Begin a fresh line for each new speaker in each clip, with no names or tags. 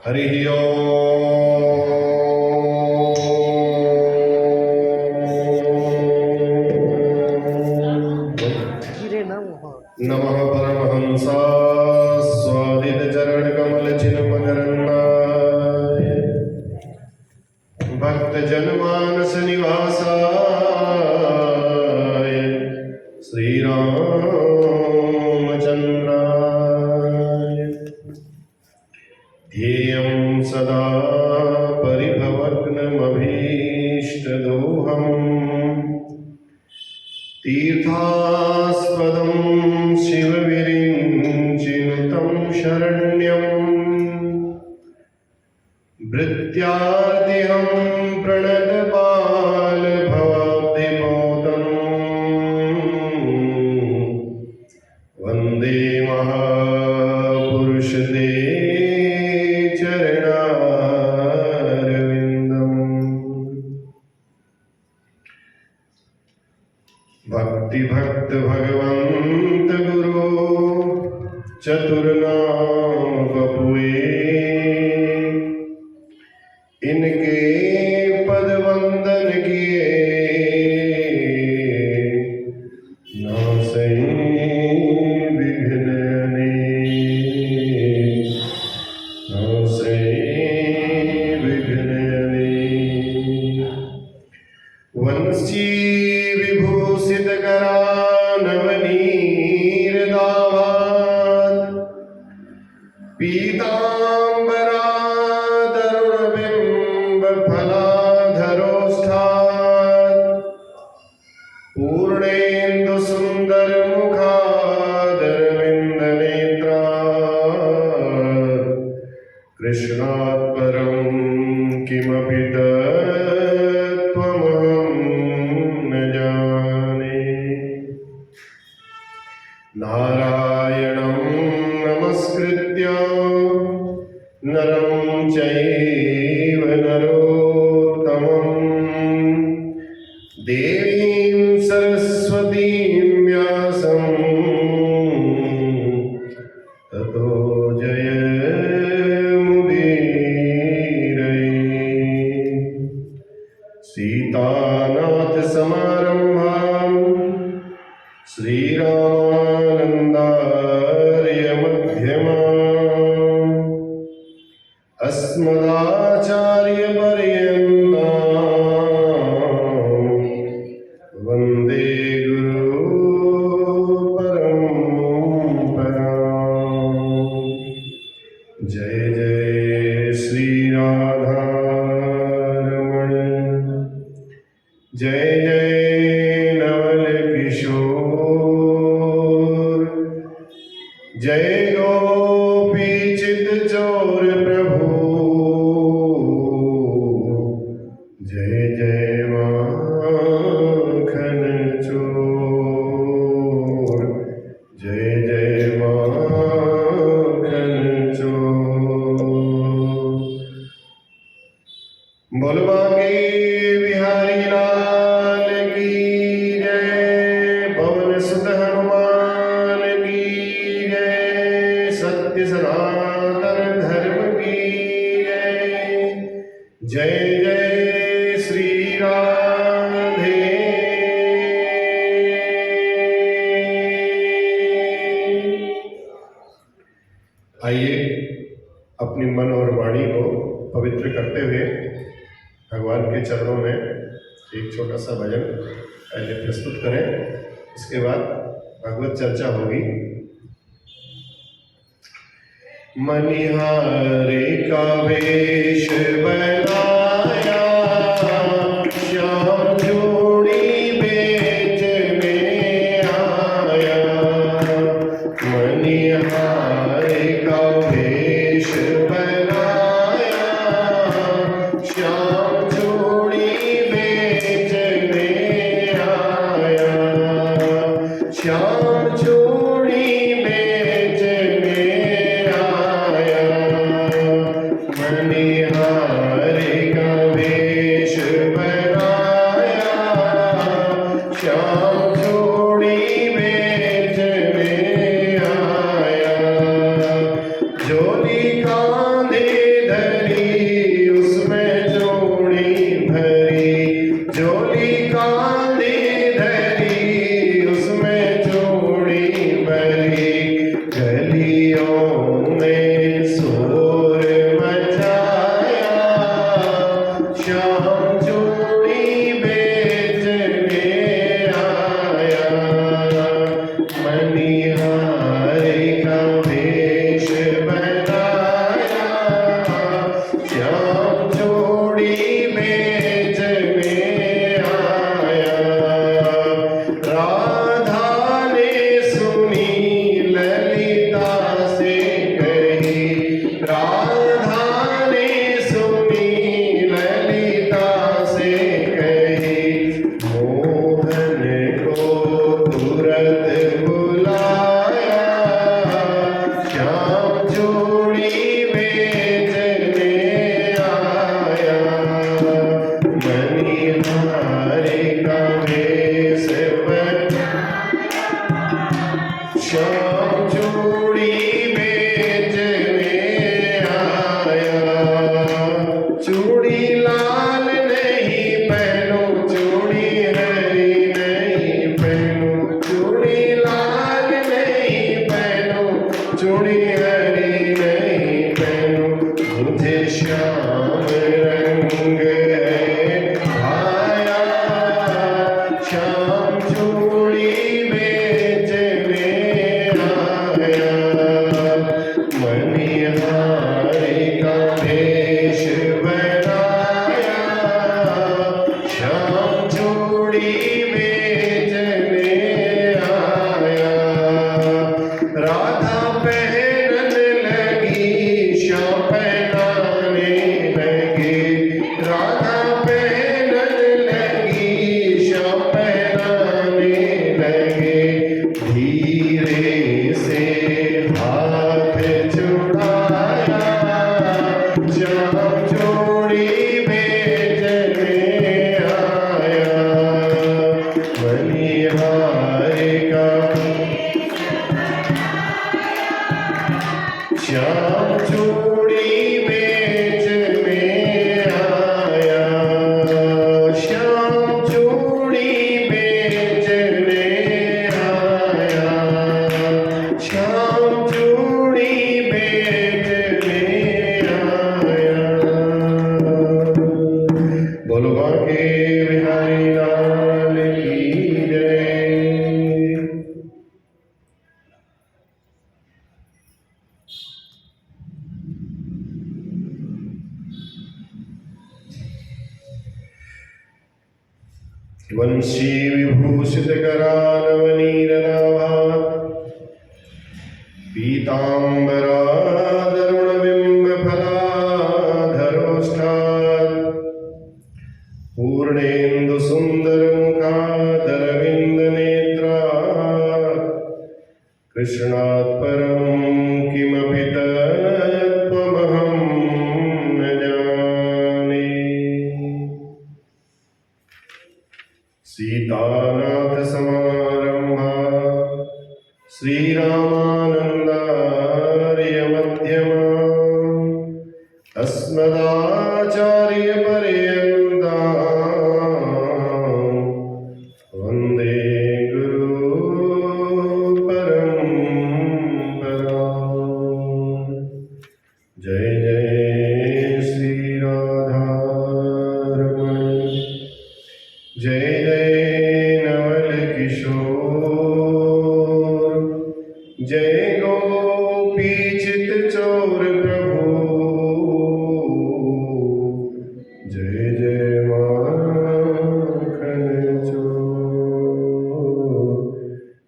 हरि ओम। नमः परमहंसा स्वादित चरण कमल चिन्मकरन्दाय भक्त जनमानस निवासाय श्री रामचंद्राय ध्येयं सदा परिभवग्नमभीष्टदोहम् तीर्थास्पदं शिवविरिञ्चिनुतं शरण्यम् भृत्यार्तिहं प्रणतपालभवाब्धिमोदम् वन्दे महापुरुषते चरणारविन्दम्। भक्ति भक्त भगवंत गुरु चतुर्नाम बपुए इनके पद वंदन किए नासै विघ्न अनेक नासै विघ्न अनेक। वंशी विभूषित करा नवनीर दावाद पीतांबरा तरुण बिंब फलाधरोष्ठाद पूर्णेन्दु सुंदर मुखादरविंद नेत्रा कृष्णात् परं किमपि तत्त्वमहं न जाने। नारायणं नमस्कृत्य नरं चैव नरोत्तमं देवीं सरस्वतीं व्यासं ततो जयमुदीरये। सीतानाथ समारम्भां श्रीरामानन्दार्य मध्यमाम् अस्मदाचार्यपर्यन्तां वन्दे गुरुपरम्पराम्। जय जय श्री राधारमण जय जय नवल किशोर जय गोपी चित चोर प्रभु जय जय माखन चोर जय जय माखन चोर। बोलबागे बिहारी लाल की जय। पवन सुत हनुमान की जय। सत्य सनातन धर्म की जय। जय जय श्री राधे। आइए अपनी मन और वाणी को पवित्र करते हुए भगवान के चरणों में एक छोटा सा भजन पहले प्रस्तुत करें, इसके बाद भगवत चर्चा होगी। मनिहारे का वेश बनाया श्याम जोड़ी बेचने आया। मनिहारे का वेश बनाया श्याम जोड़ी बेचने आया। श्याम जोड़ी बेचने आया। मनिहारे का वेश बनाया श्याम जोड़ी बेचने श्याम चूड़ी बेचने आया, चूड़ी लाल नहीं पहनो, चूड़ी हरी नहीं पहनो, चूड़ी लाल नहीं पहनो, चूड़ी हरी नहीं पहनो, मुझे श्याम रंग है भाया, श्याम चूड़ी बेचने आया, मणिहारी का भेष बनाया, श्याम चूड़ी बेचने आया, राधा पहनन लगी, श्याम पहनाने लगे, राधा पहनन लगी, श्याम पहनाने लगे, धीरे से हाथ छुड़ाया, श्याम चूड़ी बेचने आया, मणिहारी का श्याम चूड़ी बेचने आया, श्याम चूड़ी बेचने आया, श्याम चूड़ी बेचने आया। बोलो बांके बिहारी लाल की जय। वंशी विभूषित करालवनीरनाभा, पीताम्बरादरुणबिम्ब फलाधरोष्ठात्, पूर्णेन्दु सुन्दरमुखादरविन्द नेत्रात्, कृष्णात् परं किमपि तत्त्वमहं न जाने। सीतानाथ समारंभा श्रीरामानंदार्य मध्यमा, अस्मदाचार्य पर्यन्ता, वंदे गुरु परंपरा। जय जय श्री राधा रमण, जय जय नवल किशोर, जय गोपी चित चोर प्रभु, जय जय माखन चोर,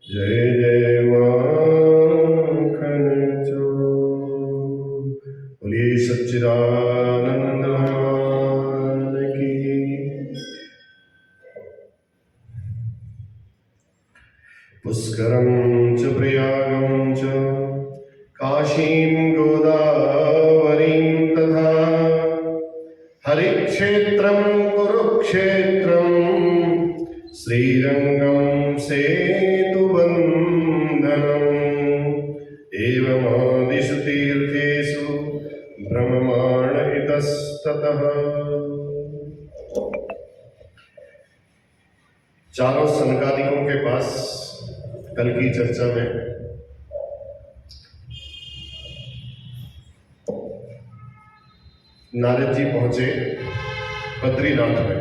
जय जय माखन चोर। बोलिए सच्चिदानंद भगवान की। पुष्करं च प्रयागं च काशीं गोदावरीं तथा, हरिक्षेत्रं कुरुक्षेत्रं श्रीरङ्गं सेतुबन्धनम्, एवमादिषु तीर्थेषु भ्रममाण इतस्ततः। चारों सनकादिकों के पास कल की चर्चा में नारद जी पहुंचे बद्रीनाथ में,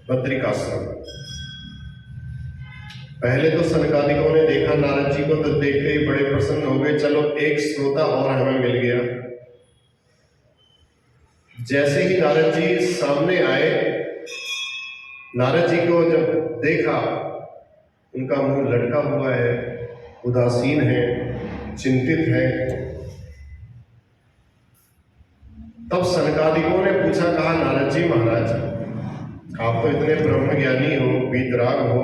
बद्रिकाश्रम। पहले तो सनकादिकों ने देखा नारद जी को, तो देखते ही बड़े प्रसन्न हो गए, चलो एक श्रोता और हमें मिल गया। जैसे ही नारद जी सामने आए, नारद जी को जब देखा, उनका मुंह लटका हुआ है, उदासीन है, चिंतित है। तब सनकादिकों ने पूछा, कहा नारद जी महाराज, आप तो इतने ब्रह्मज्ञानी हो, वीतराग हो,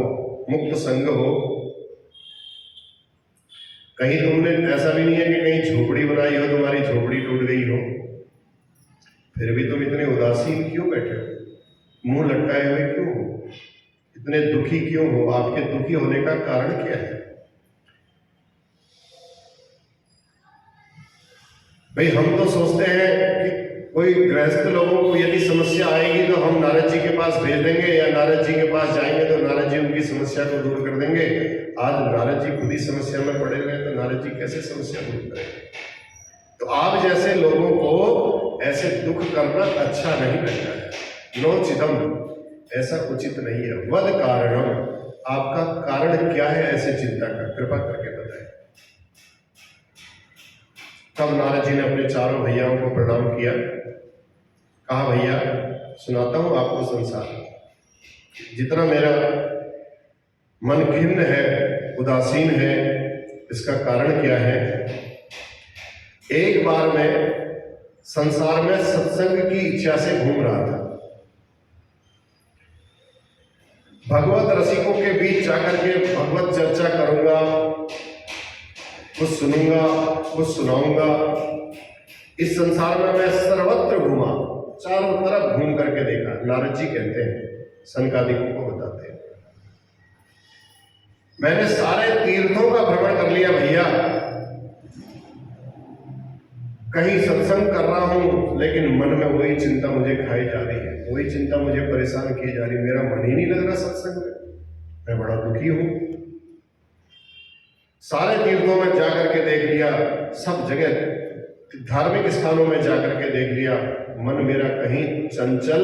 मुक्त संग हो, कहीं तुमने ऐसा भी नहीं है कि कहीं झोपड़ी बनाई हो, तुम्हारी झोपड़ी टूट गई हो, फिर भी तुम इतने उदासीन क्यों बैठे हो, मुंह लटकाए हुए क्यों हो, इतने दुखी क्यों हो, आपके दुखी होने का कारण क्या है? भाई हम तो सोचते हैं कि कोई गृहस्थ लोगों को यदि समस्या आएगी तो हम नारद जी के पास भेज देंगे या नारद जी के पास जाएंगे तो नारद जी उनकी समस्या को दूर कर देंगे। आज नारद जी खुद ही समस्या में पड़े हुए हैं तो नारद जी कैसे समस्या दूर करेंगे? तो आप जैसे लोगों को ऐसे दुख करना अच्छा नहीं लगता है। नोचितम, ऐसा उचित नहीं है। वद कारणम, आपका कारण क्या है ऐसे चिंता का, कृपा करके बताएं। तब नारद जी ने अपने चारों भैयाओं को प्रणाम किया। कहा भैया सुनाता हूं आपको संसार, जितना मेरा मन खिन्न है, उदासीन है, इसका कारण क्या है। एक बार मैं संसार में सत्संग की इच्छा से घूम रहा था। भगवत रसिकों के बीच जाकर के भगवत चर्चा करूंगा, कुछ सुनूंगा, कुछ सुनाऊंगा। इस संसार में मैं सर्वत्र घूमा, चारों तरफ घूम करके देखा। नारद जी कहते हैं, सनकादिकों को बताते हैं, मैंने सारे तीर्थों का भ्रमण कर लिया भैया। कहीं सत्संग कर रहा हूं लेकिन मन में वही चिंता मुझे खाई जा रही है, वही चिंता मुझे परेशान की जा रही है। मेरा मन ही नहीं लग रहा सत्संग में, मैं बड़ा दुखी हूं। सारे तीर्थों में जाकर के देख लिया, सब जगह धार्मिक स्थानों में जाकर के देख लिया, मन मेरा कहीं चंचल,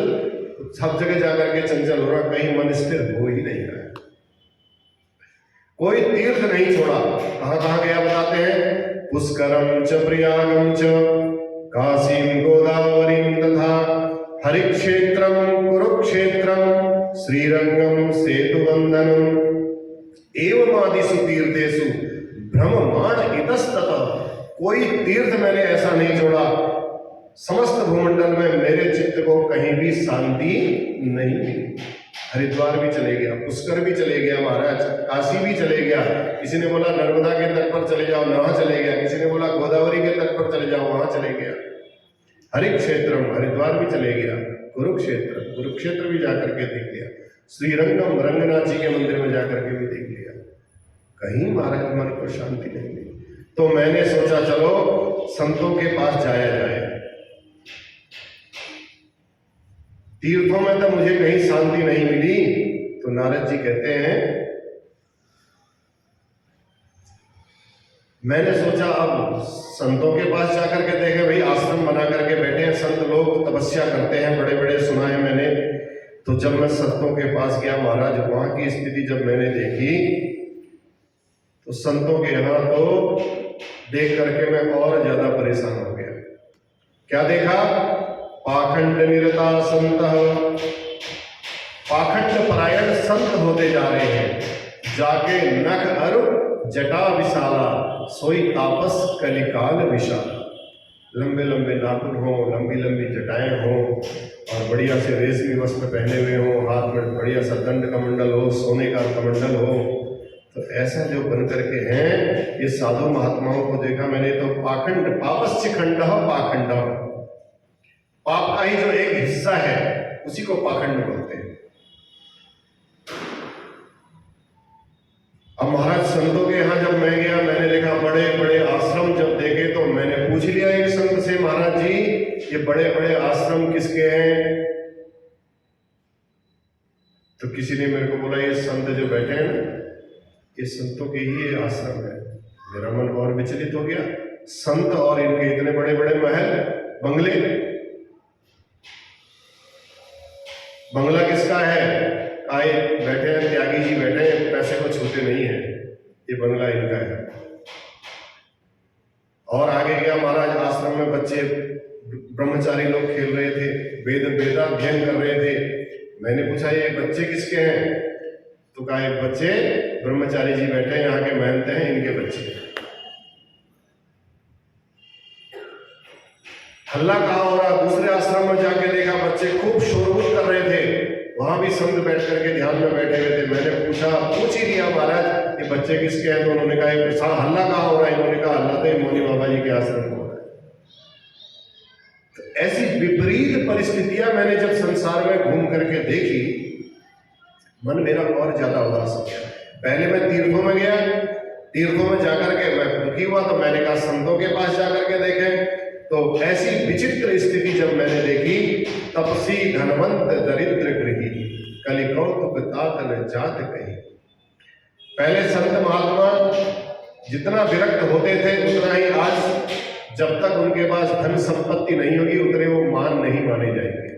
सब जगह जाकर के चंचल हो रहा, कहीं मन स्थिर हो ही नहीं रहा। कोई तीर्थ नहीं छोड़ा। कहां कहां गया बताते हैं, पुष्करम च प्रयागम च काशीम गोदावरीम तथा हरिक्षेत्रम कुरुक्षेत्रम श्रीरंगम सेतुबंधनम एवमादिषु तीर्थेषु ब्रह्मांड इतस्ततः। कोई तीर्थ मैंने ऐसा नहीं छोड़ा, समस्त भूमंडल में मेरे चित्त को कहीं भी शांति नहीं मिली। हरिद्वार भी चले गया, पुष्कर भी चले गया महाराज, काशी भी चले गया। किसी ने बोला नर्मदा के तट पर चले जाओ, वहां चले गया। किसी ने बोला गोदावरी के तट पर चले जाओ, वहां चले गया। हरिक्षेत्रम, हरिद्वार भी चले गया। कुरुक्षेत्र, कुरुक्षेत्र भी जाकर के देख लिया। श्रीरंगम, रंगनाथ जी के मंदिर में जाकर के भी देख लिया, कहीं महाराज मन को शांति नहीं मिली। तो मैंने सोचा चलो संतों के पास जाया जाए। तीर्थों में तो मुझे कहीं शांति नहीं मिली, तो नारद जी कहते हैं मैंने सोचा अब संतों के पास जाकर के देखे। भाई आश्रम बना करके बैठे हैं संत लोग, तपस्या करते हैं, बड़े बड़े सुना है मैंने। तो जब मैं संतों के पास गया महाराज, वहां की स्थिति जब मैंने देखी तो संतों के यहाँ तो देख करके मैं और ज्यादा परेशान हो गया। क्या देखा, पाखंड निरता संत, पाखंड परायण संत होते जा रहे हैं। जाके नख अरु जटा विशाला, सोई तापस कलिकाल विशाला। लंबे लंबे नाखून हो, लंबी लंबी जटाएं हो और बढ़िया से रेशमी वस्त्र पहने हुए हो, हाथ में बढ़िया सा दंड कमंडल हो, सोने का कमंडल हो। तो ऐसा जो बन करके हैं ये साधु महात्माओं को देखा मैंने। तो पाखंड, पापस्य खंड हो, पाखंड, पाप का ही जो एक हिस्सा है उसी को पाखंड बोलते हैं। अब महाराज संतों के यहाँ जब मैं गया, मैंने देखा बड़े बड़े आश्रम। जब देखे तो मैंने पूछ लिया एक संत से, महाराज जी ये बड़े बड़े आश्रम किसके हैं? तो किसी ने मेरे को बोला ये संत जो बैठे हैं ना, ये संतों के ही आश्रम है। मेरा मन और विचलित हो गया, संत और इनके इतने बड़े बड़े महल, बंगले। बंगला किसका है? आए बैठे हैं, त्यागी जी बैठे हैं, पैसे को छूते नहीं है, ये बंगला इनका है। और आगे गया महाराज, आश्रम में बच्चे ब्रह्मचारी लोग खेल रहे थे, वेदाध्ययन कर रहे थे। मैंने पूछा ये बच्चे किसके हैं? तो कहा बच्चे ब्रह्मचारी जी बैठे हैं, यहाँ के महंत हैं, इनके बच्चे। हल्ला कहाँ हो रहा? दूसरे आश्रम में जाके देखा बच्चे खूब शोरगुल कर रहे थे, वहां भी संत बैठ करके ध्यान में बैठे हुए थे। मैंने पूछ ही दिया महाराज ये बच्चे किसके हैं? तो उन्होंने कहा हल्ला कहाँ हो रहा है? इन्होंने कहा हल्ला तो मौनी बाबा जी के आश्रम में हो रहा है। तो ऐसी विपरीत परिस्थितियां मैंने जब संसार में घूम करके देखी, मन मेरा और ज्यादा उदास हो गया। पहले मैं तीर्थों में गया, तीर्थों में जाकर के मैं दुखी हुआ, तो मैंने कहा संतों के पास जाकर के देखें। तो ऐसी विचित्र स्थिति जब मैंने देखी, तपसी धनवंत दरिद्र गृही, कलि कौतुक तातन जात कही। पहले संत महात्मा जितना विरक्त होते थे उतना ही आज, जब तक उनके पास धन संपत्ति नहीं होगी उतने वो मान नहीं माने जाएंगे।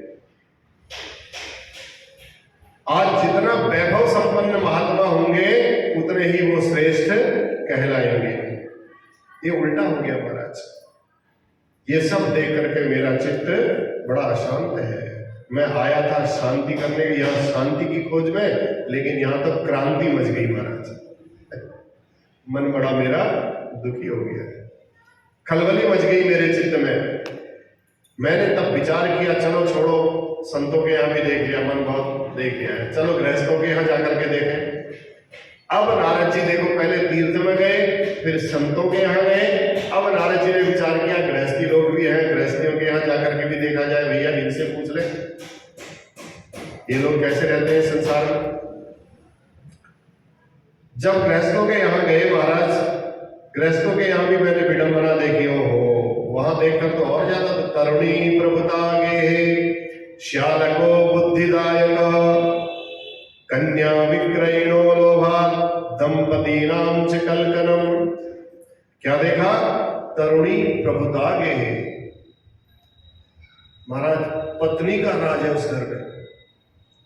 आज जितना वैभव संपन्न महात्मा होंगे उतने ही वो श्रेष्ठ कहलाएंगे। ये उल्टा हो गया महाराज। ये सब देख करके मेरा चित्त बड़ा अशांत है। मैं आया था शांति करने, यहाँ शांति की खोज में, लेकिन यहाँ तो क्रांति मच गई महाराज। मन बड़ा मेरा दुखी हो गया, खलबली मच गई मेरे चित्त में। मैंने तब विचार किया, चलो छोड़ो, संतों के यहाँ भी देख लिया, मन बहुत देख लिया है, चलो गृहस्थों के यहाँ जाकर के देखें। अब नारद जी देखो, पहले तीर्थ में गए, फिर संतों के यहाँ गए। अब नारद जी ने विचार किया, गृहस्थी लोग भी हैं, गृहस्थियों के यहाँ जाकर के भी देखा जाए, भैया इनसे पूछ ले ये लोग कैसे रहते हैं संसार में। जब गृहस्थों के यहाँ गए महाराज, गृहस्थों के यहाँ भी मैंने विडंबना देखी। हो वहां देखकर तो और ज्यादा, तो तरुणी प्रभुतागे श्यालको बुद्धिदायक कन्या विक्रयणो लोभात दंपती नाम च कलकनम। क्या देखा? तरुणी प्रभुतागे। महाराज पत्नी का राज है उस घर में,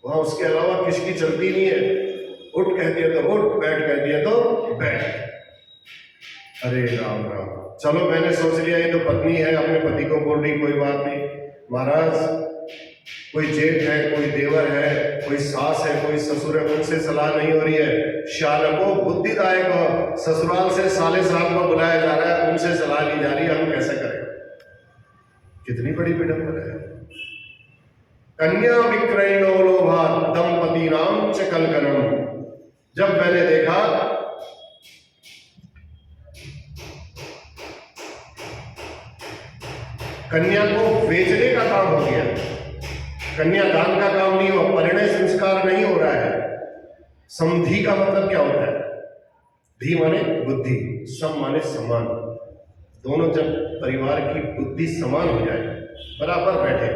वहां उसके अलावा किसकी चलती नहीं है। उठ कह दिया तो उठ, बैठ कह दिया तो बैठ। अरे राम राम, चलो मैंने सोच लिया ये तो पत्नी है, अपने पति को बोल रही, कोई बात नहीं। महाराज कोई जेठ है, कोई देवर है, कोई सास है, कोई ससुर है, उनसे सलाह नहीं हो रही है। शालको बुद्धिदायक, ससुराल से साले साहब को बुलाया जा रहा है, उनसे सलाह ली जा रही है, हम कैसे करें। कितनी बड़ी विडंबना है। कन्या विक्रयणो लोभात दंपती नाम च कलकनम। जब मैंने देखा कन्या को बेचने का काम हो गया, कन्यादान का काम नहीं हुआ, परिणय संस्कार नहीं हो रहा है। समधि का मतलब क्या होता है? धी माने बुद्धि, सम माने समान। दोनों जब परिवार की बुद्धि समान हो जाए, बराबर बैठे,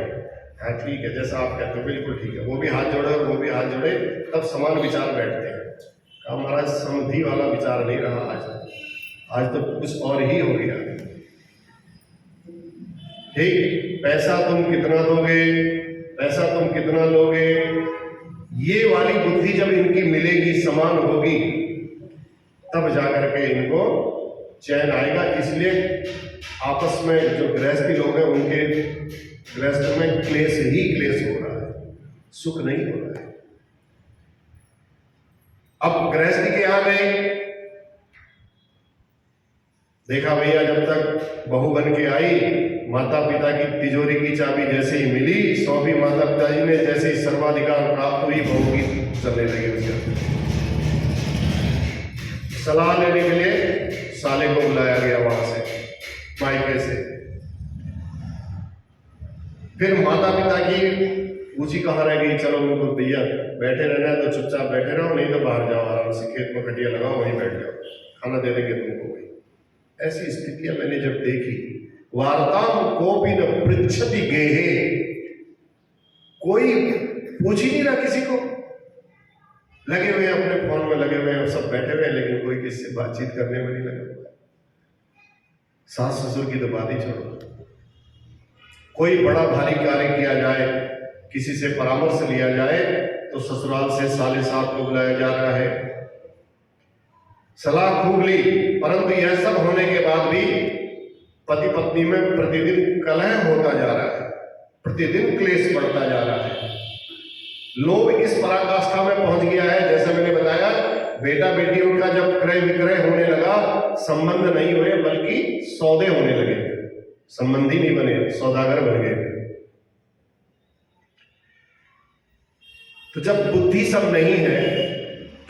हाँ ठीक है जैसा आप कहते हो बिल्कुल ठीक है, वो भी हाथ जोड़े और वो भी हाथ जोड़े, तब समान विचार बैठते हैं। हमारा समधि वाला विचार नहीं रहा आज तो कुछ और ही हो गया। ठीक, पैसा तुम कितना दोगे, पैसा तुम कितना लोगे, ये वाली बुद्धि जब इनकी मिलेगी, समान होगी, तब जाकर के इनको चैन आएगा। इसलिए आपस में जो गृहस्थी लोग हैं उनके गृहस्थ में क्लेश ही क्लेश हो रहा है, सुख नहीं हो रहा है। अब गृहस्थी के यहाँ गए, देखा भैया जब तक बहू बन के आई, माता पिता की तिजोरी की चाबी जैसे ही मिली, सौंपी माता पिताजी ने, जैसे ही सर्वाधिकार प्राप्त हुई, बहू की चलने लगी उसके। सलाह लेने के लिए साले को बुलाया गया वहां से, मायके से। फिर माता पिता की ऊंची कहाँ रह गई, चलो उनको भैया बैठे रहना है तो चुपचाप बैठे रहो, नहीं तो बाहर जाओ, आराम से खेत में खटिया लगाओ, वहीं बैठ जाओ, खाना दे देंगे तुमको वही। ऐसी स्थितियां मैंने जब देखी, वार्ताम कोपी न पृच्छति गेहे, कोई पूछ ही नहीं रहा किसी को, लगे हुए अपने फोन में लगे हुए, सब बैठे हुए, लेकिन कोई किसी से बातचीत करने में नहीं लगा हुआ। सास ससुर की तो बात ही छोड़ो, कोई बड़ा भारी कार्य किया जाए, किसी से परामर्श लिया जाए, तो ससुराल से साले साहब को बुलाया जा रहा है, सलाह खूब ली। परंतु यह सब होने के बाद भी पति पत्नी में प्रतिदिन कलह होता जा रहा है, प्रतिदिन क्लेश बढ़ता जा रहा है। लोभ इस पराकाष्ठा में पहुंच गया है, जैसा मैंने बताया, बेटा बेटियों का जब क्रय विक्रय होने लगा, संबंध नहीं हुए बल्कि सौदे होने लगे, संबंधी नहीं बने, सौदागर बन गए। तो जब बुद्धि सब नहीं है,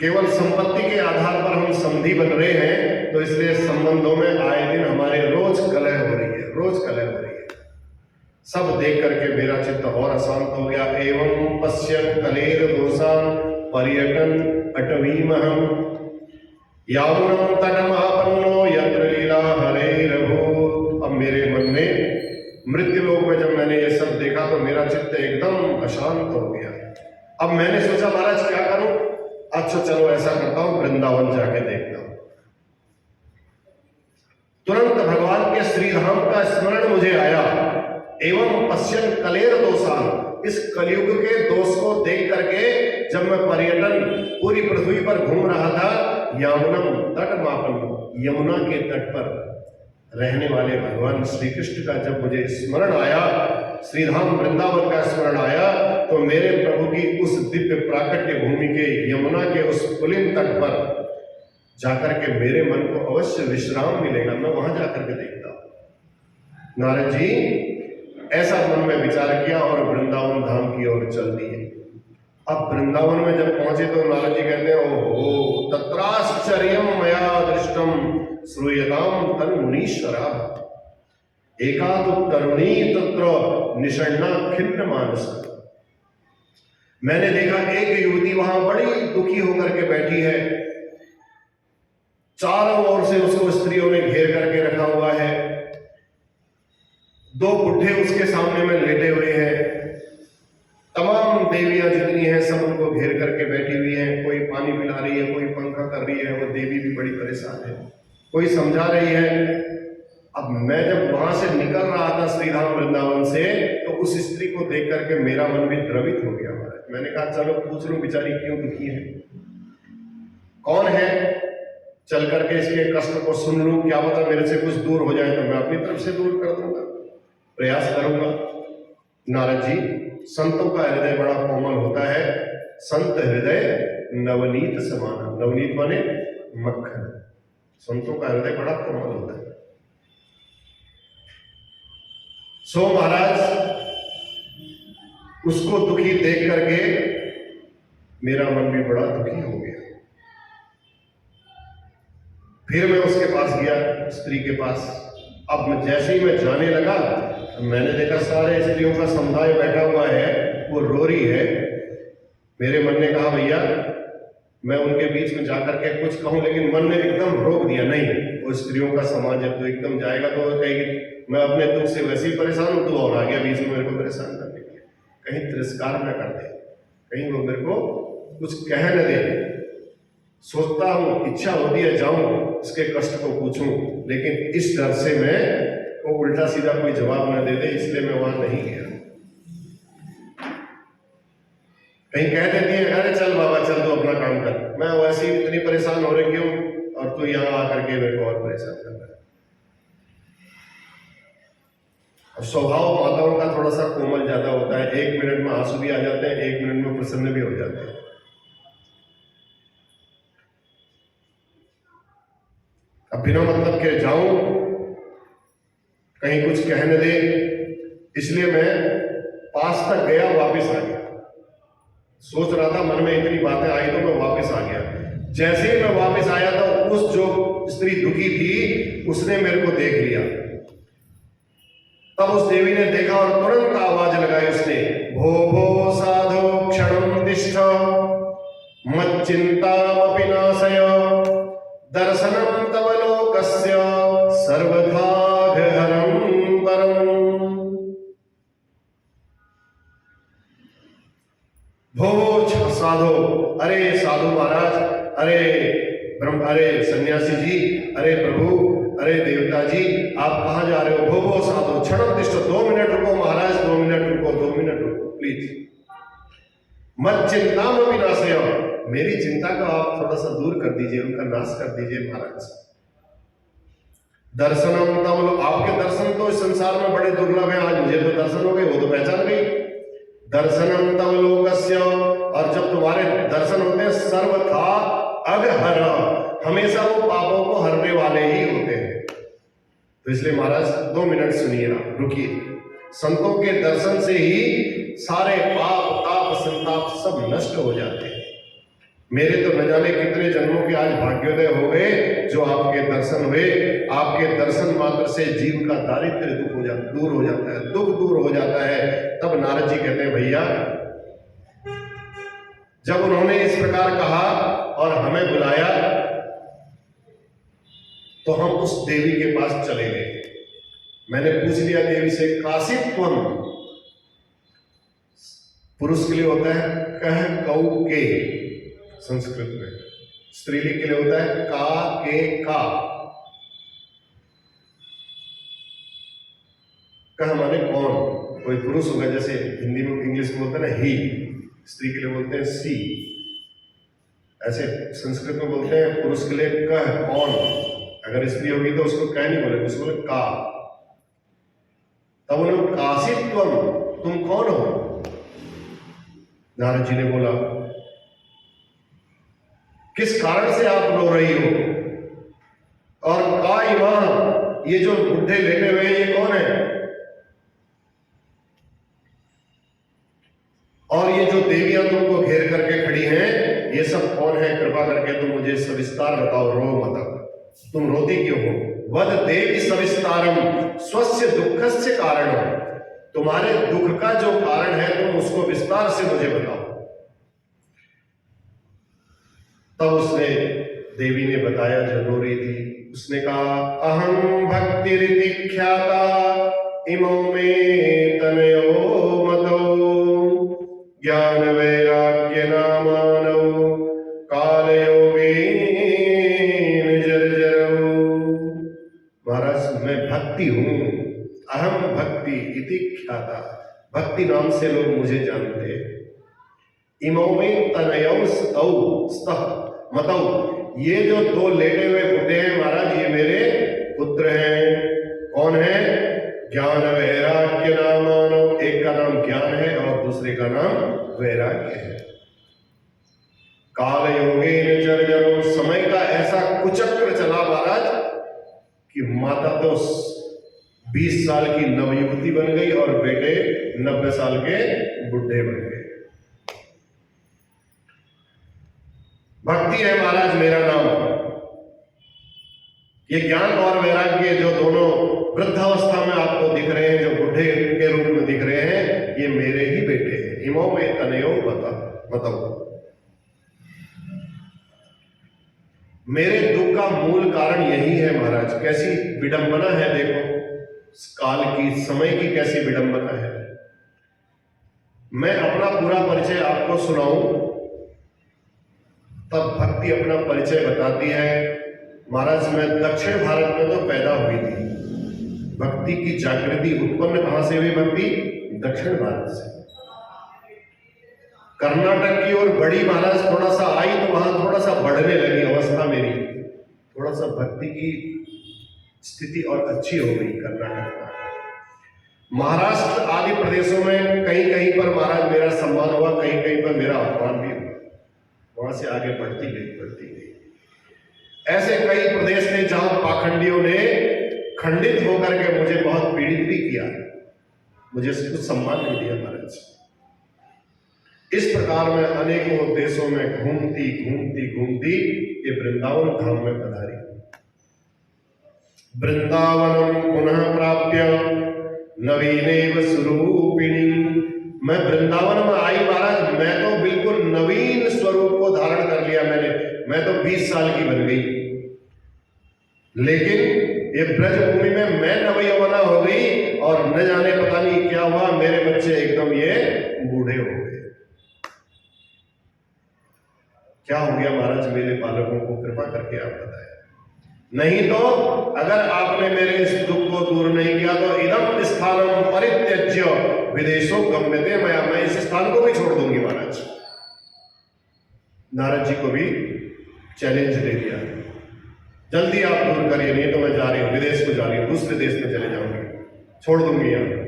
केवल संपत्ति के आधार पर हम समधी बन रहे हैं, तो इसलिए संबंधों में आए दिन हमारे रोज कलह हो रही है, रोज कलह हो रही है। सब देख करके मेरा चित्त और अशांत हो गया। एवं पश्यन् कलेर दोषान् पर्यटन अटवीमहं यामुनं तटमापन्नो यत्र लीला हरेरभूत्। अब मेरे मन में शांत हो गया। अब मैंने सोचा महाराज क्या करूं? अच्छा चलो ऐसा करता हूं, वृंदावन जाके देखता हूं। तुरंत भगवान के श्रीधाम का स्मरण मुझे आया। एवं पश्चिम कलेर दोषान, इस कलयुग के दोष को देख करके जब मैं पर्यटन पूरी पृथ्वी पर घूम रहा था, यमुनम तट मापन, यमुना के तट पर रहने वाले भगवान श्री कृष्ण का जब मुझे स्मरण आया, श्रीधाम वृंदावन का स्मरण आया, तो मेरे प्रभु की उस दिव्य प्राकट्य भूमि के यमुना के उस पुलिन तट पर जाकर के मेरे मन को अवश्य विश्राम मिलेगा, मैं वहां जाकर के देखता हूं। नारद जी ऐसा मन में विचार किया और वृंदावन धाम की ओर चल दिए। अब वृंदावन में जब पहुंचे तो नारद जी कहते हैं, ओहो तत्राश्चर्यम मया दृष्टम श्रूयताम तन मुनीश्वरा, एकादु तरुणी तत्र निषण्णा खिन्न मानस। मैंने देखा एक युवती वहां बड़ी दुखी होकर के बैठी है, चारों ओर से उसको स्त्रियों ने घेर करके रखा हुआ है, दो बुढ़े उसके सामने में लेटे हुए हैं, तमाम देवियां जितनी हैं सब उनको घेर करके बैठी हुई हैं, कोई पानी पिला रही है, कोई पंखा कर रही है, वो देवी भी बड़ी परेशान है, कोई समझा रही है। अब मैं जब वहां से निकल रहा था श्रीधाम वृंदावन से, तो उस स्त्री को देख करके मेरा मन भी द्रवित हो गया। मैंने कहा चलो पूछ लूं बेचारी क्यों दुखी है, कौन है, चल करके इसके कष्ट को सुन लूं, क्या पता मेरे से कुछ दूर हो जाए तो मैं अपनी तरफ से दूर कर दूंगा, प्रयास करूंगा। नारद जी, संतों का हृदय बड़ा कोमल होता है, संत हृदय नवनीत समान, नवनीत माने मक्खन, संतों का हृदय बड़ा कोमल होता है। सो महाराज उसको दुखी देख करके मेरा मन भी बड़ा दुखी हो गया। फिर मैं उसके पास गया, स्त्री के पास। अब जैसे ही मैं जाने लगा, मैंने देखा सारे स्त्रियों का समुदाय बैठा हुआ है, वो रो रही है। मेरे मन ने कहा भैया मैं उनके बीच में जाकर के कुछ कहूं, लेकिन मन ने एकदम रोक दिया, नहीं वो स्त्रियों का समाज है, तो एकदम जाएगा तो कहेगी मैं अपने दुख से वैसे ही परेशान हूं, तू और आ गया बीच में मेरे को परेशान करने के लिए, कहीं तिरस्कार न कर दे, कहीं वो मेरे को कुछ कह न दे। सोचता हूं, इच्छा होती है जाऊं उसके कष्ट को पूछूं, लेकिन इस डर से मैं वो उल्टा सीधा कोई जवाब न दे दे, इसलिए मैं वहां नहीं गया। कहीं कह देती है अरे चल बाबा चल तू अपना काम कर, मैं वैसे ही इतनी परेशान हो रही हूं और तू यहां आकर के मेरे को और परेशान कर रहा है। स्वभाव माताओं का थोड़ा सा कोमल ज्यादा होता है, 1 मिनट में आंसू भी आ जाते हैं, 1 मिनट में प्रसन्न भी हो जाते हैं। अब बिना मतलब के जाऊं, कहीं कुछ कहने दे, इसलिए मैं पास तक गया, वापस आ गया। सोच रहा था मन में इतनी बातें आई तो मैं वापस आ गया। जैसे ही मैं वापस आया तो उस जो स्त्री दुखी थी उसने मेरे को देख लिया। तब उस देवी ने देखा और तुरंत आवाज लगाई उसने, भो भो साधो क्षणं तिष्ठ मच्चिंतामपि नाशय दर्शनं तव लोकस्य सर्वथा घहरं परम्। भो साधो, अरे साधु महाराज, अरे सन्यासी जी, अरे प्रभु, अरे देवता जी, आप कहां जा रहे हो? भो साधु क्षणं तिष्ठ, 2 मिनट रुको महाराज, 2 मिनट रुको, 2 मिनट रुको प्लीज। मत चिंतामपि नाशय, मेरी चिंता को आप थोड़ा सा दूर कर दीजिए, उनका नाश कर दीजिए महाराज। दर्शनम तव, आपके दर्शन तो इस संसार में बड़े दुर्लभ हैं, आज मुझे तो दर्शन हो गए, वो तो पहचान गई। दर्शनम तव लोकस्य, और जब तुम्हारे दर्शन होते हैं सर्वथा अघहर, हमेशा वो पापों को हरने वाले ही होते हैं। तो इसलिए महाराज 2 मिनट सुनिए, रुकिए। संतों के दर्शन से ही सारे पाप ताप संताप सब नष्ट हो जाते हैं। मेरे तो न जाने कितने जन्मों के आज भाग्योदय हो गए जो आपके दर्शन हुए। आपके दर्शन मात्र से जीव का दारिद्र्य दूर हो जाता है, दुख दूर हो जाता है। तब नारद जी कहते हैं भैया, जब उन्होंने इस प्रकार कहा और हमें बुलाया तो हम उस देवी के पास चले गए। मैंने पूछ लिया देवी से, काशित्वम, पुरुष के लिए होता है कह कौ के संस्कृत में, स्त्रीलिंग के लिए होता है का के का। कह माने कौन, कोई पुरुष होगा, जैसे हिंदी में इंग्लिश में बोलते हैं ना ही, स्त्री के लिए बोलते हैं सी, ऐसे संस्कृत में बोलते हैं पुरुष के लिए कह कौन। अगर स्त्री होगी तो उसको कह नहीं बोले, उसको बोले का। तब उन्होंने काशित्वम, तुम कौन हो? नारद जी ने बोला किस कारण से आप रो रही हो? और का इमाम, ये जो बुढ़े लेटे हुए हैं ये कौन है? और ये जो देवियां तुमको घेर करके खड़ी हैं ये सब कौन है? कृपा करके तुम मुझे सविस्तार बताओ, रो मत। तुम रोती क्यों हो? वद देवी सविस्तारम स्वस्य दुखस्य कारणम, तुम्हारे दुख का जो कारण है तुम उसको विस्तार से मुझे बताओ। तब उसने, देवी ने बताया जो रो रही थी, उसने कहा अहम भक्तिरिति ख्याता इमो में तनयो मतो ज्ञान वैराग्य नामानो काल योगेन जर्जरो। महाराज मैं भक्ति हूं, अहम भक्ति इति ख्याता, भक्ति नाम से लोग मुझे जानते हैं। इमो में तनयो स्तः मतौ, ये जो दो लेटे हुए बुढ़े हैं महाराज ये मेरे पुत्र हैं। कौन है? ज्ञान वैराग्य नामानो, एक का नाम ज्ञान है और दूसरे का नाम वैराग्य है। काल योगेन जर्जरो, समय का ऐसा कुचक्र चला महाराज कि माता तो 20 साल की नवयुवती बन गई और बेटे 90 साल के बुढ़े बन गए। भक्ति है महाराज मेरा नाम। ये ज्ञान और वैराग्य जो दोनों वृद्धावस्था में आपको दिख रहे हैं, जो बुढ़े के रूप में दिख रहे हैं, ये मेरे ही बेटे हैं। इमो में तनयो बताओ, मेरे दुख का मूल कारण यही है महाराज। कैसी विडंबना है, देखो काल की, समय की कैसी विडंबना है। मैं अपना पूरा परिचय आपको सुनाऊं तब भक्ति अपना परिचय बताती है। महाराज मैं दक्षिण भारत में तो पैदा हुई थी, भक्ति की जागृति उत्पन्न कहां से हुई? भक्ति दक्षिण भारत से। कर्नाटक की ओर बढ़ी महाराज, थोड़ा सा आई तो वहां थोड़ा सा बढ़ने लगी अवस्था मेरी, थोड़ा सा भक्ति की स्थिति और अच्छी हो गई कर्नाटक में। महाराष्ट्र आदि प्रदेशों में कहीं कहीं पर महाराज मेरा सम्मान हुआ, कहीं कहीं पर मेरा अपमान भी हुआ। वहां से आगे बढ़ती गई। ऐसे कई प्रदेश थे जहां पाखंडियों ने खंडित होकर के मुझे बहुत पीड़ित भी किया, मुझे कुछ सम्मान नहीं दिया महाराज। इस प्रकार मैं अनेकों देशों में घूमती ये वृंदावन धाम में पधारी। वृंदावनम पुनः प्राप्य नवीनेव स्वरूपिणी, मैं वृंदावन में आई महाराज, मैं तो बिल्कुल नवीन स्वरूप को धारण कर लिया मैंने। मैं तो 20 साल की बन गई, लेकिन ये ब्रजभूमि में मैं नवयौवना हो गई और न जाने पता नहीं क्या हुआ, मेरे बच्चे एकदम ये बूढ़े हो गए। क्या हो गया महाराज मेरे बालकों को? कृपा करके आप बताएं। नहीं तो अगर आपने मेरे इस दुख को दूर नहीं किया तो इदम स्थानम परित्यज्य विदेशों गम्यते, मैं इस स्थान को भी छोड़ दूंगी महाराज। नारद जी को भी चैलेंज दे दिया, जल्दी आप दूर करिए, नहीं तो मैं जा रही हूं, विदेश को जा रही हूं, दूसरे देश में चले जाऊंगी, छोड़ दूंगी यहां।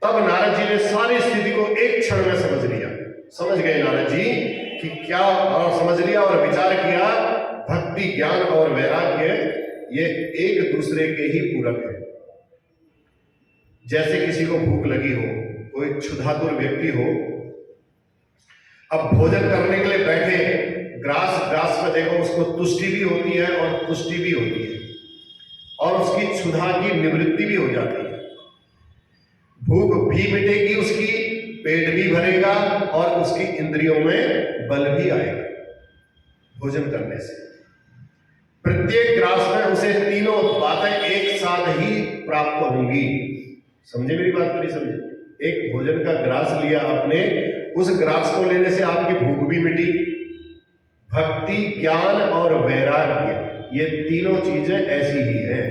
तब नारद जी ने सारी स्थिति को एक क्षण में समझ लिया। समझ गए नारद जी कि क्या, और समझ लिया और विचार किया भक्ति, ज्ञान और वैराग्य ये एक दूसरे के ही पूरक है। जैसे किसी को भूख लगी हो, कोई क्षुधातुर व्यक्ति हो, अब भोजन करने के लिए बैठे, ग्रास में देखो उसको तुष्टि भी होती है और पुष्टि भी होती है, और उसकी क्षुधा की निवृत्ति भी हो जाती है। भूख भी मिटेगी उसकी, पेट भी भरेगा और उसकी इंद्रियों में बल भी आएगा भोजन करने से। प्रत्येक ग्रास में उसे तीनों बातें एक साथ ही प्राप्त होंगी। समझे मेरी बात? करी समझे? एक भोजन का ग्रास लिया आपने, उस ग्रास को लेने से आपकी भूख भी मिटी। भक्ति, ज्ञान और वैराग्य, ये तीनों चीजें ऐसी ही हैं।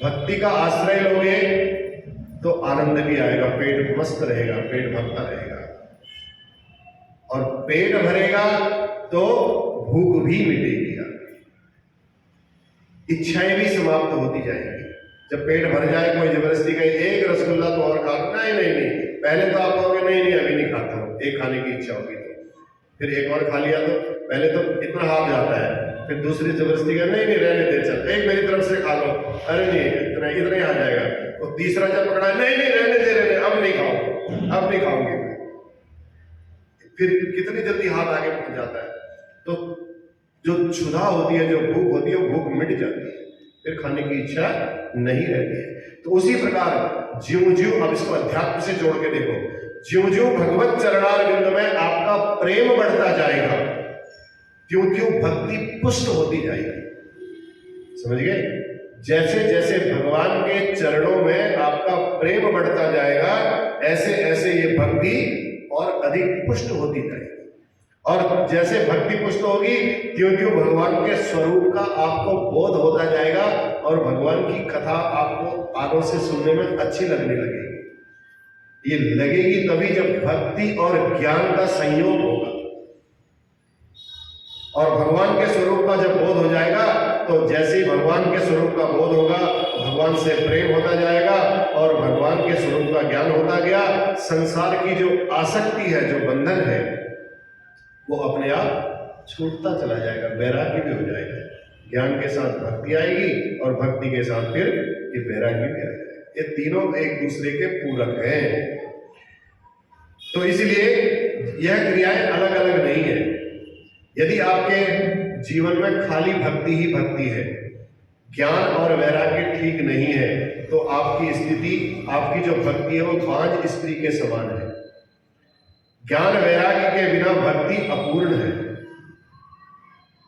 भक्ति का आश्रय लोगे तो आनंद भी आएगा, पेट मस्त रहेगा, पेट भरता रहेगा, और पेट भरेगा तो भूख भी मिटेगी, इच्छाएं भी समाप्त होती जाएंगी। जब पेट भर जाए, कोई जबरदस्ती कहे एक रसगुल्ला तो और खा, नहीं नहीं नहीं, पहले तो आप कहोगे नहीं नहीं अभी नहीं खाता हूं, एक खाने की इच्छा होगी तो फिर एक और खा लिया, तो पहले तो इतना हाथ जाता है, फिर दूसरी जबरदस्ती कहे नहीं नहीं रहने दे, चल एक मेरी तरफ से खा लो, अरे नहीं इतना इतना ही आ जाएगा, और तीसरा जब पकड़ा नहीं नहीं रहने दे, रहने अब नहीं खाओ, अब नहीं खाऊंगी, फिर कितनी जल्दी हाथ आगे पहुंच जाता है। तो जो क्षुधा होती है, जो भूख होती है, वो भूख मिट जाती है, फिर खाने की इच्छा नहीं रहती है। तो उसी प्रकार ज्यों ज्यों, अब इसको अध्यात्म से जोड़ के देखो, ज्यों ज्यों भगवत चरणारविंद में आपका प्रेम बढ़ता जाएगा, त्यों त्यों भक्ति पुष्ट होती जाएगी। समझ गए? जैसे जैसे भगवान के चरणों में आपका प्रेम बढ़ता जाएगा, ऐसे ऐसे ये भक्ति और अधिक पुष्ट होती जाएगी, और जैसे भक्ति पुष्ट होगी, त्यों त्यों भगवान के स्वरूप का आपको बोध होता जाएगा, और भगवान की कथा आपको आगे से सुनने में अच्छी लगने लगेगी। ये लगेगी तभी जब भक्ति और ज्ञान का संयोग होगा, और भगवान के स्वरूप का जब बोध हो जाएगा, तो जैसे ही भगवान के स्वरूप का बोध होगा, भगवान से प्रेम होता जाएगा, और भगवान के स्वरूप का ज्ञान होता गया, संसार की जो आसक्ति है, जो बंधन है, वो अपने आप छूटता चला जाएगा, वैराग्य भी हो जाएगा। ज्ञान के साथ भक्ति आएगी, और भक्ति के साथ फिर ये वैराग्य भी आएगा। ये तीनों एक दूसरे के पूरक हैं। तो इसलिए यह क्रियाएं अलग अलग नहीं है। यदि आपके जीवन में खाली भक्ति ही भक्ति है, ज्ञान और वैराग्य ठीक नहीं है, तो आपकी स्थिति, आपकी जो भक्ति है, वो बांझ स्त्री के समान है। ज्ञान वैराग्य के बिना भक्ति अपूर्ण है।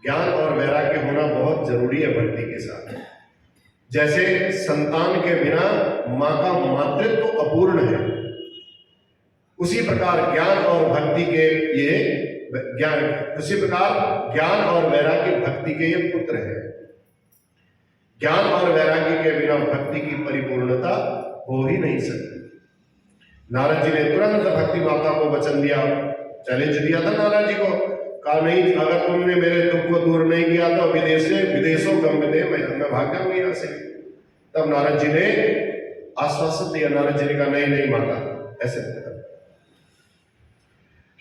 ज्ञान और वैराग्य होना बहुत जरूरी है भक्ति के साथ। जैसे संतान के बिना मां का मातृत्व अपूर्ण है, उसी प्रकार ज्ञान और भक्ति के ये ज्ञान, उसी प्रकार ज्ञान और वैराग्य भक्ति के ये पुत्र है। ज्ञान और वैराग्य के बिना भक्ति की परिपूर्णता हो ही नहीं सकती। नारद जी ने तुरंत भक्ति माता को वचन दिया, चैलेंज दिया था नारद जी को, कहा नहीं, अगर तुमने मेरे दुख को दूर नहीं किया तो विदेशों गम्यते, मैं भाग जाऊंगी यहाँ से। तब नारद जी ने आश्वासन दिया, नारद जी ने कहा नहीं नहीं माता, ऐसे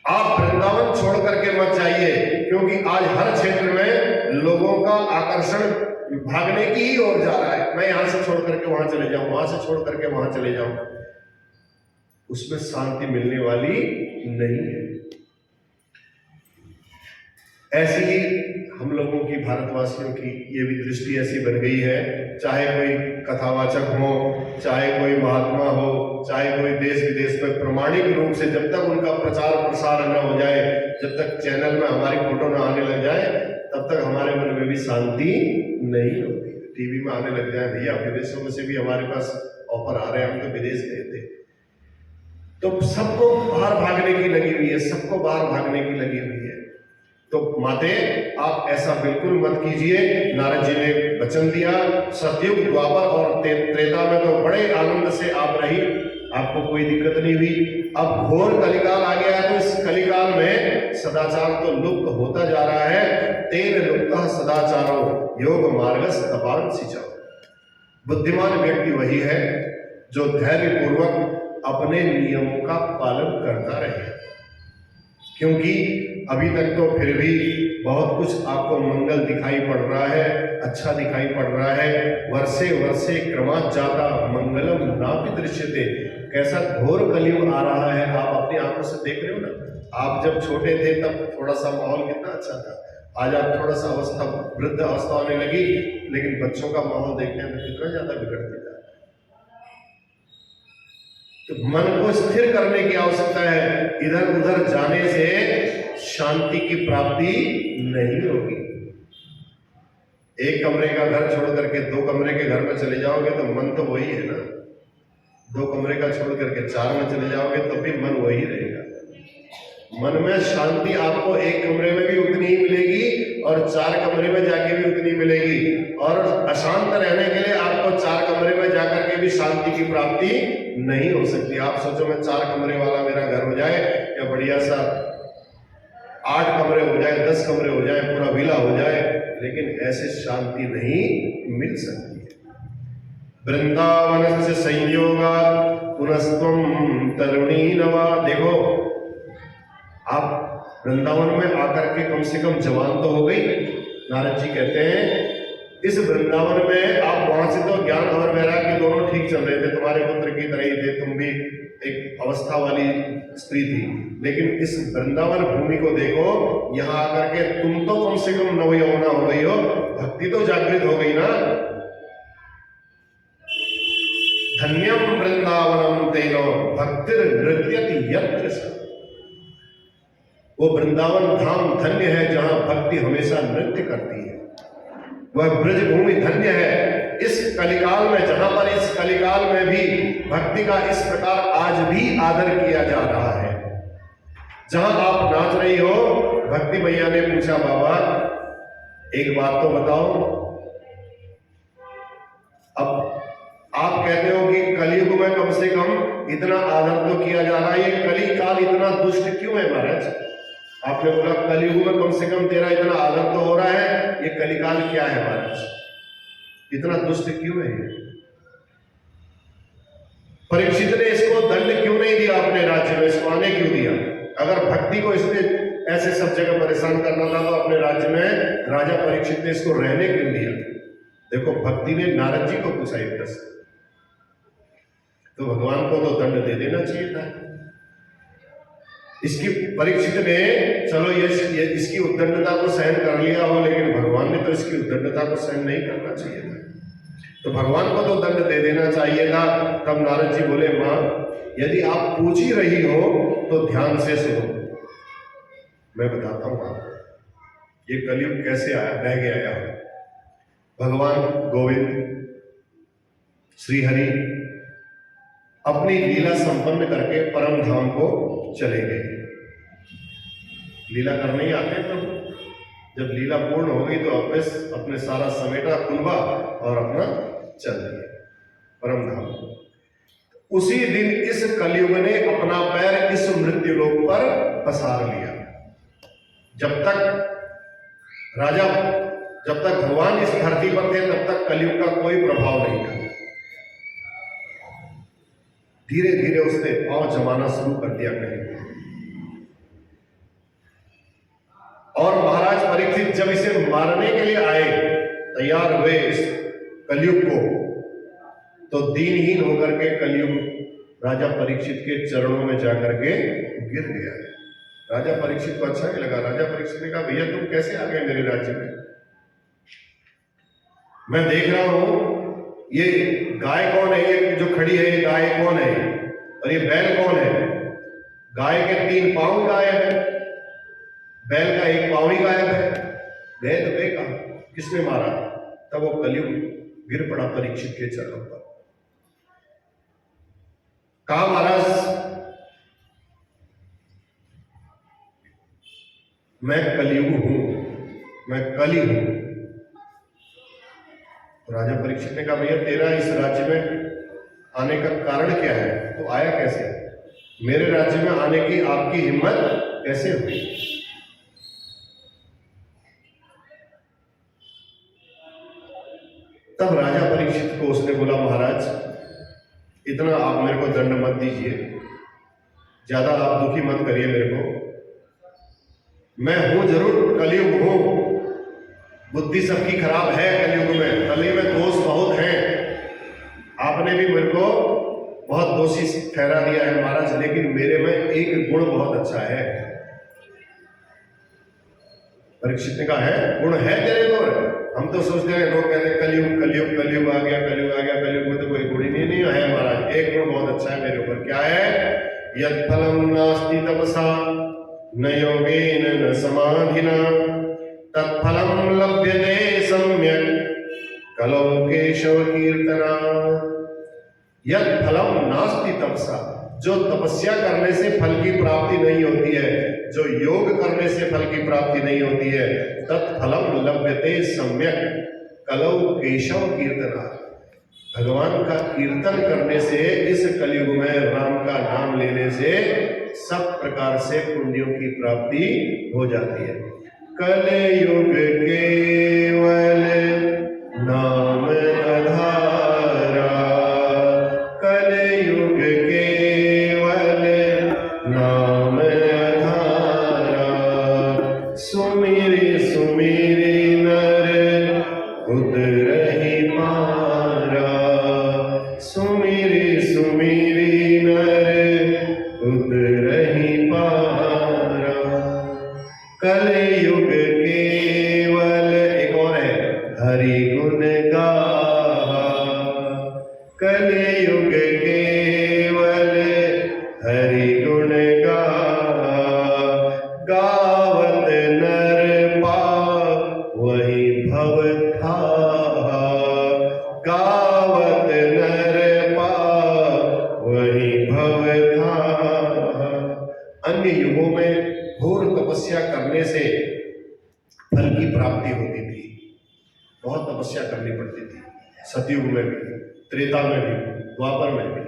आप वृंदावन छोड़ करके मत जाइए, क्योंकि आज हर क्षेत्र में लोगों का आकर्षण भागने की ही ओर जा रहा है। मैं यहां से छोड़ करके वहां चले जाऊं, वहां से छोड़ करके वहां चले जाऊं, उसमें शांति मिलने वाली नहीं है। ऐसी ही हम लोगों की, भारतवासियों की ये भी दृष्टि ऐसी बन गई है, चाहे कोई कथावाचक हो, चाहे कोई महात्मा हो, चाहे कोई देश विदेश में प्रामाणिक रूप से, जब तक उनका प्रचार प्रसार न हो जाए, जब तक चैनल में हमारी फोटो न आने लग जाए, तब तक हमारे मन में भी शांति नहीं होती। टीवी में आने लग जाए, भैया विदेशों में से भी हमारे पास ऑफर आ रहे हैं, हम तो विदेश गए थे, तो सबको बाहर भागने की लगी हुई है, सबको बाहर भागने की लगी हुई है। तो माते, आप ऐसा बिल्कुल मत कीजिए। नारद जी ने वचन दिया, सतयुग, द्वापर और त्रेता में तो बड़े आनंद से आप रही, आपको कोई दिक्कत नहीं हुई। अब घोर कलिकाल आ गया है, तो इस कलिकाल में सदाचार तो लुप्त होता जा रहा है। तेन लुप्तः सदाचारो योग मार्गस तपान सिंचाओ। बुद्धिमान व्यक्ति वही है जो धैर्य पूर्वक अपने नियमों का पालन करता रहे, क्योंकि अभी तक तो फिर भी बहुत कुछ आपको मंगल दिखाई पड़ रहा है, अच्छा दिखाई पड़ रहा है। वर्षे वर्षे क्रमात् जाता मंगलम नापि दृश्यते। कैसा घोर कलयुग आ रहा है, आप अपनी आंखों से देख रहे हो ना। आप जब छोटे थे तब थोड़ा सा माहौल कितना अच्छा था, आज आप थोड़ा सा अवस्था, वृद्ध अवस्था होने लगी, लेकिन बच्चों का माहौल देखने में कितना ज्यादा बिगड़ते जा रहा है। तो मन को स्थिर करने की आवश्यकता है, इधर उधर जाने से शांति की प्राप्ति नहीं होगी। एक कमरे का घर छोड़ करके 2 कमरे के घर में चले जाओगे तो मन तो वही है ना। 2 कमरे का छोड़ करके 4 में चले जाओगे तो भी मन वही रहेगा। मन में शांति आपको 1 कमरे में भी उतनी ही मिलेगी और 4 कमरे में जाके भी उतनी मिलेगी। और अशांत रहने के लिए आपको 4 कमरे में जाकर के भी शांति की प्राप्ति नहीं हो सकती। आप सोचो मैं 4 कमरे वाला मेरा घर हो जाए या बढ़िया सा 8 कमरे हो जाए, 10 कमरे हो जाए, पूरा विला हो जाए, लेकिन ऐसे शांति नहीं मिल सकती। वृंदावन से संयोगा पुनस्त्वम तरुणी नवा। देखो आप वृंदावन में आकर के कम से कम जवान तो हो गई। नारद जी कहते हैं इस वृंदावन में आप वहां से तो ज्ञान और वैराग्य दोनों ठीक चल रहे थे, तुम्हारे पुत्र की तरह ही थे, तुम भी एक अवस्था वाली स्त्री थी, लेकिन इस वृंदावन भूमि को देखो, यहाँ आकर के तुम तो कम से कम नवयौवना हो गई हो, भक्ति तो जागृत हो गई ना। धन्यम वृंदावनम तेनो भक्तिर नृत्यति यत्र स। वो वृंदावन धाम धन्य है जहां भक्ति हमेशा नृत्य करती है। वह ब्रज भूमि धन्य है इस कलिकाल में, जहां पर इस कलिकाल में भी भक्ति का इस प्रकार आज भी आदर किया जा रहा है। जहां आप नाच रही हो, भक्ति मैया ने पूछा बाबा एक बात तो बताओ, अब आप कहते हो कि कलयुग में कम से कम इतना आदर तो किया जा रहा है, ये कलिकाल इतना दुष्ट क्यों है महाराज? आपने बोला कलयुग में कम से कम तेरा इतना आदर तो हो रहा है, ये कलिकाल क्या है महाराज, इतना दुष्ट क्यों है? परीक्षित ने इसको दंड क्यों नहीं दिया अपने राज्य में, इसको आने क्यों दिया? अगर भक्ति को इसने ऐसे सब जगह परेशान करना था तो अपने राज्य में राजा परीक्षित ने इसको रहने क्यों दिया? देखो भक्ति ने नारद जी को पूछा एक प्रश्न, तो भगवान को तो दंड दे देना चाहिए था। इसकी परीक्षित ने चलो ये इसकी उद्दंडता को सहन कर लिया हो, लेकिन भगवान ने तो इसकी उद्दंडता को सहन नहीं करना चाहिए था, तो भगवान को तो दंड दे देना चाहिए था। तब नारद जी बोले मां यदि आप पूछ ही रही हो तो ध्यान से सुनो, मैं बताता हूं आपको ये कलयुग कैसे आया, बह के आया। भगवान गोविंद श्री हरि अपनी लीला संपन्न करके परम धाम को चले गए। लीला करने ही आते हैं प्रभु, जब लीला पूर्ण हो गई तो अपने सारा समेटा कुनबा और अपना चल दिए परम धाम को। उसी दिन इस कलयुग ने अपना पैर इस मृत्यु लोक पर पसार लिया। जब तक भगवान इस धरती पर थे तब तक कलयुग का कोई प्रभाव नहीं था। धीरे धीरे उसने पांव जमाना शुरू कर दिया कलयुग। और महाराज परीक्षित जब इसे मारने के लिए आए, तैयार हुए इस कलयुग को, तो दीनहीन होकर के कलयुग राजा परीक्षित के चरणों में जाकर के गिर गया। राजा परीक्षित को अच्छा नहीं लगा। राजा परीक्षित ने कहा भैया तुम कैसे आ गए मेरे राज्य में? मैं देख रहा हूं ये गाय कौन है, ये जो खड़ी है ये गाय कौन है, और ये बैल कौन है? गाय के 3 पांव गायब है, बैल का 1 पांव ही गायब है। गए तो गए कहा, किसने मारा? तब वो कलयुग गिर पड़ा परीक्षित के चरणों पर। कहा महाराज मैं कलयुग हूं, मैं कली हूं। राजा परीक्षित ने कहा भैया तेरा इस राज्य में आने का कारण क्या है, तो आया कैसे? मेरे राज्य में आने की आपकी हिम्मत कैसे हुई? तब राजा परीक्षित को उसने बोला महाराज इतना आप मेरे को दंड मत दीजिए, ज्यादा आप दुखी मत करिए मेरे को। मैं हूं जरूर, कलयुग हूं, बुद्धि सबकी खराब है कलयुग में, कलयुग में दोष बहुत हैं। आपने भी मेरे को बहुत दोषी ठहरा दिया है महाराज, लेकिन मेरे में एक गुण बहुत अच्छा है। परीक्षित ने कहा है गुण है तेरे को? हम तो सोचते हैं, लोग कहते हैं कलयुग कलयुग कलयुग आ गया, कलयुग आ गया, कलयुग में तो कोई गुण ही नहीं है महाराज। एक गुण बहुत अच्छा है मेरे ऊपर। क्या है? यद फलम नास्ति तपसा न योगेन न समाधिना तत्फलम लभ्यते सम्यक कलौ केशव कीर्तना। यद फलम नास्ति तपसा, जो तपस्या करने से फल की प्राप्ति नहीं होती है, जो योग करने से फल की प्राप्ति नहीं होती है, तत्फलम लभ्यते सम्यक कलौ केशव कीर्तना, भगवान का कीर्तन करने से, इस कलयुग में राम का नाम लेने से सब प्रकार से पुण्यों की प्राप्ति हो जाती है। कलयुग केवल नाम आधारा, कलयुग केवल नाम आधारा, सुमिरि सुमिरि नर उतरहि पारा, सुमिरि सुमिरि नर उतरहि पारा, कलयुग केवल, एक और है, हरि गुण गाहा, कलयुग केवल हरि गुण गाहा, गावत नर पावहि भव थाहा, गावत नर पावहि भव थाहा। अन्य युगों में घोर तपस्या करने से फल की प्राप्ति होती थी, बहुत तपस्या करनी पड़ती थी, सतयुग में भी, त्रेता में भी, द्वापर में भी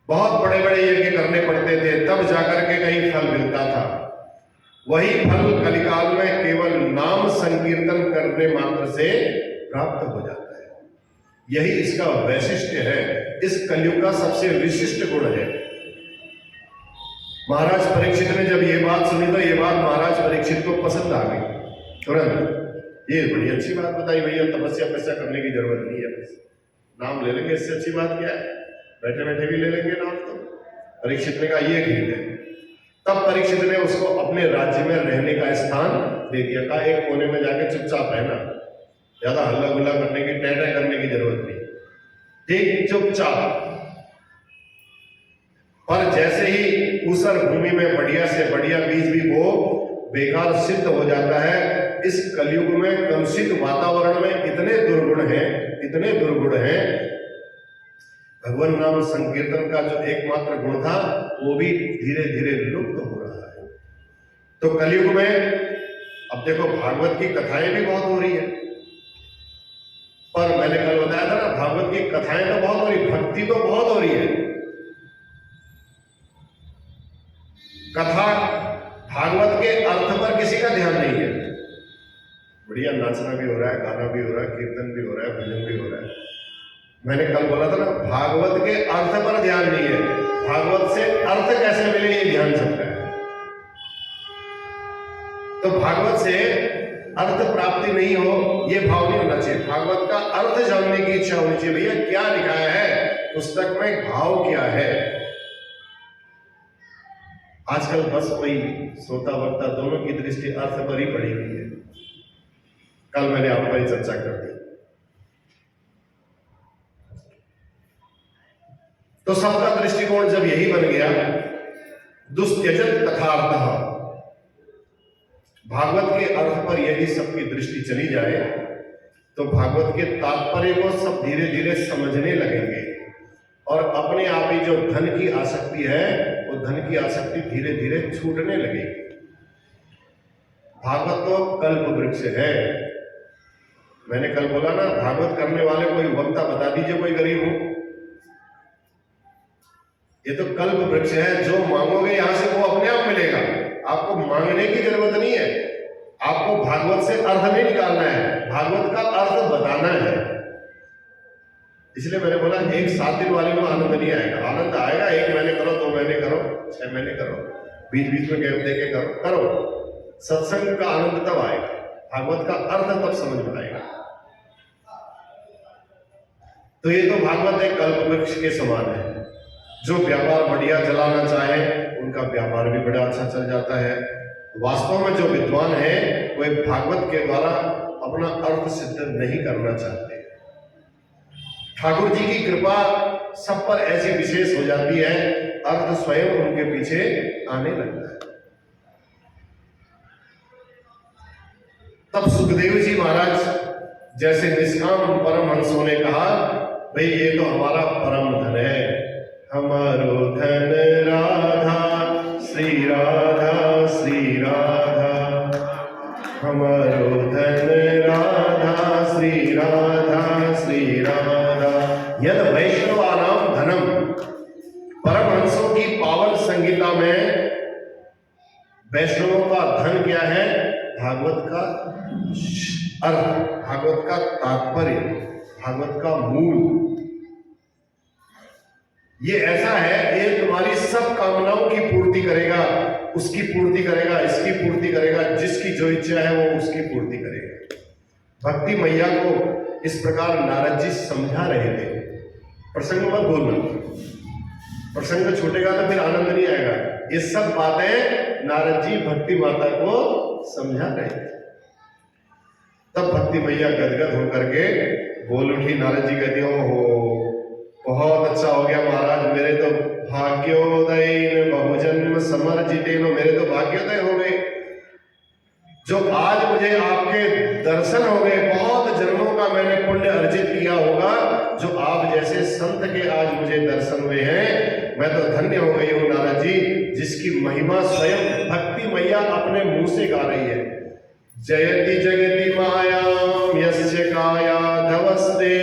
बहुत बड़े बड़े यज्ञ करने पड़ते थे, तब जाकर के कहीं फल मिलता था। वही फल कलिकाल में केवल नाम संकीर्तन करने मात्र से प्राप्त हो जाता है। यही इसका वैशिष्ट्य है, इस कलयुग का सबसे विशिष्ट गुण है। महाराज परीक्षित ने जब ये बात सुनी तो ये बात महाराज परीक्षित को पसंद आ गई तुरंत। ये बड़ी अच्छी बात बताई भैया, तपस्या करने की जरूरत नहीं है, नाम ले लेंगे, इससे अच्छी बात क्या है, बैठे बैठे भी ले लेंगे नाम। तो परीक्षित ने कहा ये ठीक है। तब परीक्षित ने उसको अपने राज्य में रहने का स्थान दे दिया, कहा एक कोने में जाके चुपचाप रहना, ज्यादा हल्ला गुल्ला करने की, टैटा करने की जरूरत नहीं, ठीक चुपचाप। पर जैसे ही ऊसर भूमि में बढ़िया से बढ़िया बीज भी वो बेकार सिद्ध हो जाता है। इस कलयुग में कलुषित वातावरण में इतने दुर्गुण हैं, भगवान नाम संकीर्तन का जो एकमात्र गुण था वो भी धीरे धीरे लुप्त हो रहा है। तो कलयुग में अब देखो भागवत की कथाएं भी बहुत हो रही है, पर मैंने कल बताया था ना, भागवत की कथाएं तो बहुत हो रही, भक्ति तो बहुत हो रही है। कथा भागवत के अर्थ पर किसी का ध्यान नहीं है। बढ़िया नाचना भी हो रहा है, गाना भी हो रहा है, कीर्तन भी हो रहा है, भजन भी हो रहा है। मैंने कल बोला था ना, भागवत के अर्थ पर ध्यान नहीं है, भागवत से अर्थ कैसे मिले ये ध्यान सबका है। तो भागवत से अर्थ प्राप्ति नहीं हो ये भाव नहीं होना चाहिए, भागवत का अर्थ जानने की इच्छा होनी चाहिए। भैया क्या लिखा है पुस्तक में, भाव क्या है। आजकल बस वही श्रोता वक्ता दोनों की दृष्टि अर्थ पर ही पड़ी हुई है। कल मैंने आप पर ही चर्चा कर दी। तो सबका दृष्टिकोण जब यही बन गया, दुस्त्यजत कथार्थ, भागवत के अर्थ पर यदि सबकी दृष्टि चली जाए तो भागवत के तात्पर्य को सब धीरे धीरे समझने लगेंगे और अपने आप ही जो धन की आसक्ति है वो धन की आसक्ति धीरे धीरे छूटने लगेगी। भागवत तो कल्प वृक्ष है। मैंने कल बोला ना, भागवत करने वाले कोई वक्ता बता दीजिए कोई गरीब हो। ये तो कल्प वृक्ष है, जो मांगोगे यहां से वो अपने आप मिलेगा, आपको मांगने की जरूरत नहीं है। आपको भागवत से अर्थ नहीं निकालना है, भागवत का अर्थ बताना है। इसलिए मैंने बोला एक 7 दिन वाले में आनंद नहीं आएगा, आनंद आएगा 1 महीने करो, 2 महीने करो, 6 महीने करो, बीच बीच में गैप देके करो। सत्संग का आनंद तब आएगा, भागवत का अर्थ तब समझ में आएगा। तो ये तो भागवत एक कल्प वृक्ष के समान है। जो व्यापार बढ़िया चलाना चाहे उनका व्यापार भी बड़ा अच्छा चल जाता है। वास्तव में जो विद्वान है वो एक भागवत के द्वारा अपना अर्थ सिद्ध नहीं करना चाहते। ठाकुर जी की कृपा सब पर ऐसी विशेष हो जाती है, अर्थ स्वयं उनके पीछे आने लगता है। तब सुखदेव जी महाराज जैसे निष्काम परमहंसों ने कहा, भाई ये तो हमारा परम धन है। हमारो धन राधा श्री राधा श्री राधा, हमारो धन राधा श्री राधा श्री राधा। यद वैष्णवानाम धनम, परमहंसों की पावन संगीता में वैष्णवों का धन क्या है? भागवत का अर्थ, भागवत का तात्पर्य, भागवत का मूल। ये ऐसा है, ये तुम्हारी सब कामनाओं की पूर्ति करेगा, उसकी पूर्ति करेगा, इसकी पूर्ति करेगा, जिसकी जो इच्छा है वो उसकी पूर्ति करेगा। भक्ति मैया को इस प्रकार नारद जी समझा रहे थे। प्रसंग मत भूलना, प्रसंग छूटेगा तो फिर आनंद नहीं आएगा। ये सब बातें नारद जी भक्ति माता को समझा रहे थे। तब भक्ति मैया गदगद होकर के बोल उठी। नारद जी कहते ओहो बहुत अच्छा हो गया महाराज, मेरे तो भाग्योदय बहुजन्म समर्जितेन, मेरे तो भाग्योदय हो गए जो आज मुझे आपके दर्शन हो गए। बहुत जन्मों का मैंने पुण्य अर्जित किया होगा जो आप जैसे संत के आज मुझे दर्शन हुए हैं। मैं तो धन्य हो गई हूँ नारद जी, जिसकी महिमा स्वयं भक्ति मैया अपने मुंह से गा रही है। जयति जगति मायाम यस्य काया धवस्ते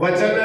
वचन